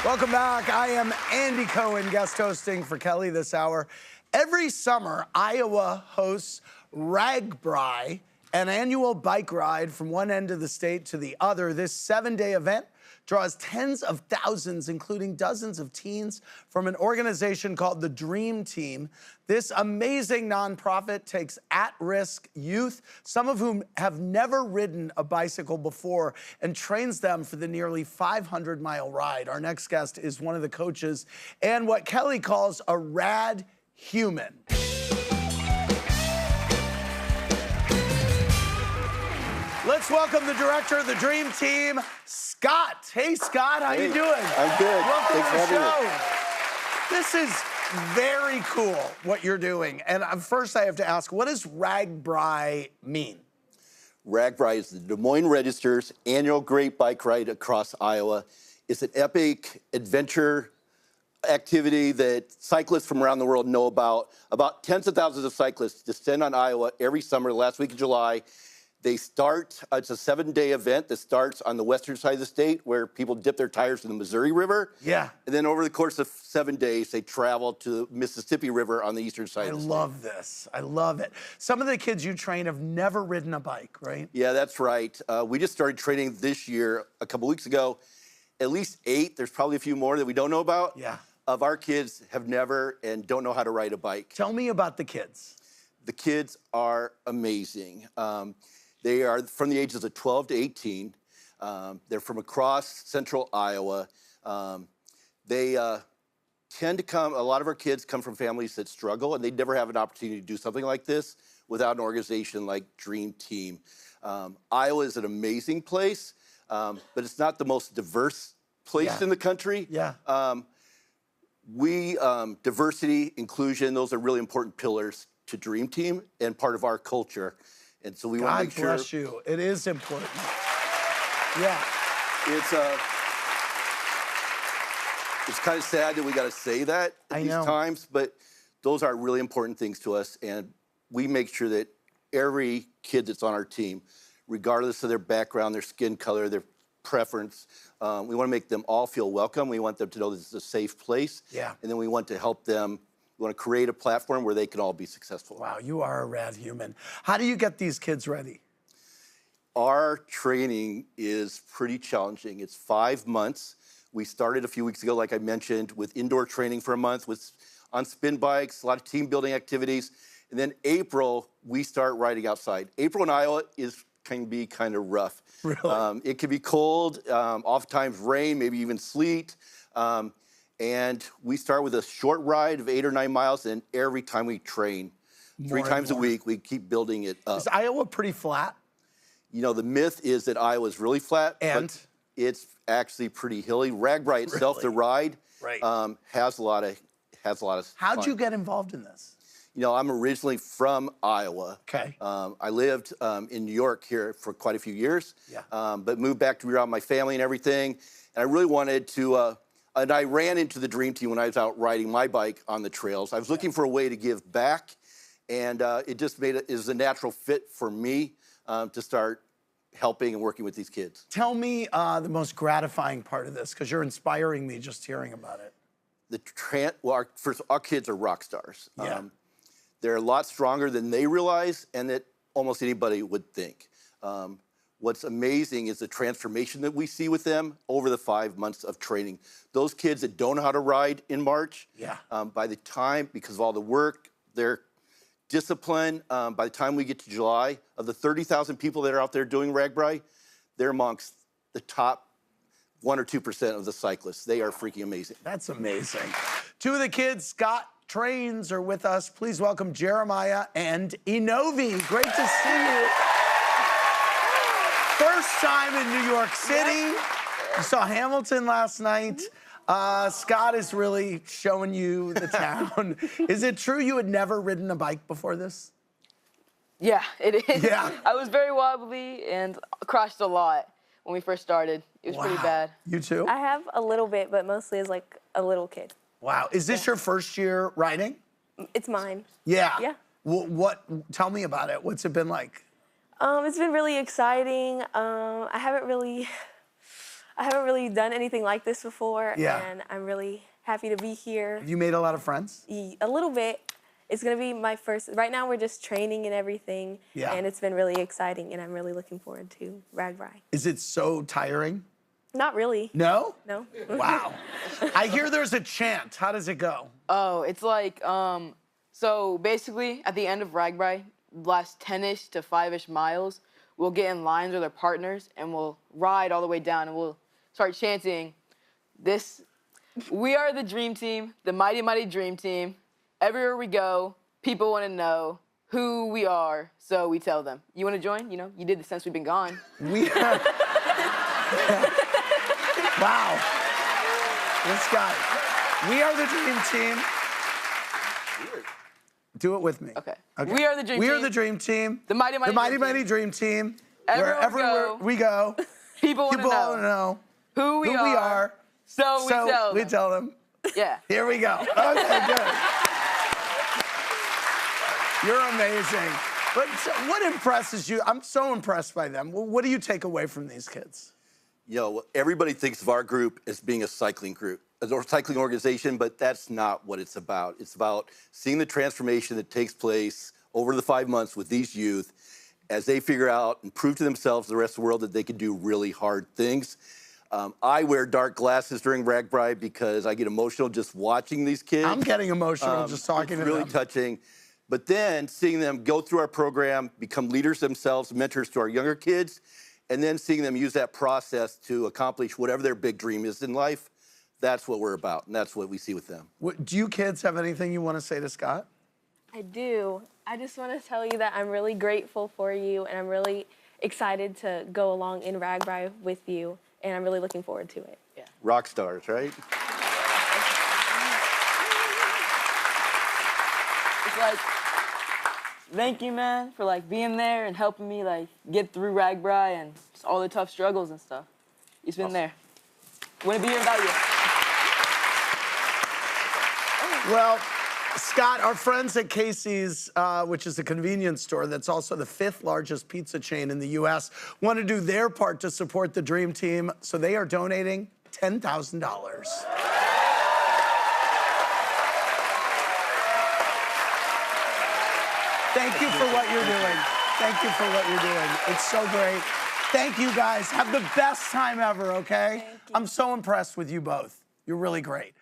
Welcome back. I am Andy Cohen, guest hosting for Kelly this hour. Every summer, Iowa hosts RAGBRAI, an annual bike ride from one end of the state to the other. This 7-day event draws tens of thousands, including dozens of teens, from an organization called the Dream Team. This amazing nonprofit takes at-risk youth, some of whom have never ridden a bicycle before, and trains them for the nearly 500-mile ride. Our next guest is one of the coaches and what Kelly calls a rad human. Let's welcome the director of the Dream Team, Scott. Hey, Scott, how you doing? I'm good. Welcome Thanks to the for having show. This is very cool, what you're doing. And first I have to ask, what does RAGBRAI mean? RAGBRAI is the Des Moines Register's annual great bike ride across Iowa. It's an epic adventure activity that cyclists from around the world know about. About tens of thousands of cyclists descend on Iowa every summer, last week of July. They start, it's a 7-day event that starts on the western side of the state where people dip their tires in the Missouri River. Yeah. And then over the course of 7 days, they travel to the Mississippi River on the eastern side of the state. I love this. I love it. Some of the kids you train have never ridden a bike, right? Yeah, that's right. We just started training this year, a couple weeks ago. At least 8, there's probably a few more that we don't know about. Yeah. Of our kids have never and don't know how to ride a bike. Tell me about the kids. The kids are amazing. They are from the ages of 12 to 18. They're from across central Iowa. They tend to come, a lot of our kids come from families that struggle and they never have an opportunity to do something like this without an organization like Dream Team. Iowa is an amazing place, but it's not the most diverse place in the country. Yeah. Diversity, inclusion, those are really important pillars to Dream Team and part of our culture. And so we want to make sure. God bless you. It is important. Yeah. It's kind of sad that we got to say that at these times, but those are really important things to us. And we make sure that every kid that's on our team, regardless of their background, their skin color, their preference, we want to make them all feel welcome. We want them to know this is a safe place. Yeah. And then we want to help them. We want to create a platform where they can all be successful. Wow, you are a rad human. How do you get these kids ready? Our training is pretty challenging. It's 5 months. We started a few weeks ago, like I mentioned, with indoor training for a month, on spin bikes, a lot of team building activities. And then April, we start riding outside. April in Iowa can be kind of rough. Really? It can be cold, oftentimes rain, maybe even sleet. And we start with a short ride of 8 or 9 miles, and every time we train, three times a week, we keep building it up. Is Iowa pretty flat? You know, the myth is that Iowa is really flat, but it's actually pretty hilly. RAGBRAI itself, the ride, has a lot of How'd fun. you get involved in this? You know, I'm originally from Iowa. Okay. I lived in New York here for quite a few years, Yeah. but moved back to be around my family and everything. And I really wanted to. And I ran into the Dream Team when I was out riding my bike on the trails. I was looking for a way to give back, and it just is a natural fit for me to start helping and working with these kids. Tell me the most gratifying part of this, because you're inspiring me just hearing about it. Our kids are rock stars. Yeah. They're a lot stronger than they realize, and that almost anybody would think. What's amazing is the transformation that we see with them over the 5 months of training. Those kids that don't know how to ride in March, by the time, because of all the work, their discipline, by the time we get to July, of the 30,000 people that are out there doing RAGBRAI, they're amongst the top 1 or 2% of the cyclists. They are freaking amazing. That's amazing. Two of the kids Scott trains are with us. Please welcome Jeremiah and Ennovy. Great to see you. First time in New York City. You saw Hamilton last night. Scott is really showing you the town. Is it true you had never ridden a bike before this? Yeah, it is. Yeah. I was very wobbly and crashed a lot when we first started. It was pretty bad. You too? I have a little bit, but mostly as like a little kid. Wow. Is this your first year riding? It's mine. Yeah. Yeah. Tell me about it. What's it been like? It's been really exciting. I I haven't really done anything like this before, Yeah. and I'm really happy to be here. Have you made a lot of friends? A little bit. It's gonna be my first. Right now, we're just training and everything, Yeah. and it's been really exciting, and I'm really looking forward to RAGBRAI. Is it so tiring? Not really. No? No. Wow. I hear there's a chant. How does it go? Oh, it's like, so basically at the end of RAGBRAI, last 10-ish to 5-ish miles, we'll get in lines with our partners and we'll ride all the way down and we'll start chanting this, we are the dream team, the mighty, mighty dream team. Everywhere we go, people want to know who we are, so we tell them. You want to join? You know, you did this since we've been gone. We are... Wow. This guy. We are the dream team. Do it with me. Okay. We are the dream We team. are the dream team. The mighty, mighty, The mighty, dream mighty team. dream team. Everywhere we go, People want to people want to know know who we are. So we tell them. Yeah. Yeah. Here we go. Okay, good. You're amazing. But what impresses you? I'm so impressed by them. What do you take away from these kids? You know, everybody thinks of our group as being a cycling group, a cycling organization, but that's not what it's about. It's about seeing the transformation that takes place over the 5 months with these youth as they figure out and prove to themselves, the rest of the world, that they can do really hard things. I wear dark glasses during RAGBRAI because I get emotional just watching these kids. I'm getting emotional just talking to them. It's really touching. But then seeing them go through our program, become leaders themselves, mentors to our younger kids, and then seeing them use that process to accomplish whatever their big dream is in life, that's what we're about, and that's what we see with them. Do you kids have anything you want to say to Scott? I do. I just want to tell you that I'm really grateful for you, and I'm really excited to go along in RAGBRAI with you, and I'm really looking forward to it. Yeah. Rock stars, right? It's like, thank you, man, for like being there and helping me like get through RAGBRAI and just all the tough struggles and stuff. You've been there. Wouldn't be here without you. Well, Scott, our friends at Casey's, which is a convenience store that's also the 5th largest pizza chain in the U.S., want to do their part to support the Dream Team, so they are donating $10,000. Thank you for what you're doing. Thank you for what you're doing. It's so great. Thank you, guys. Have the best time ever, okay? Thank you. I'm so impressed with you both. You're really great.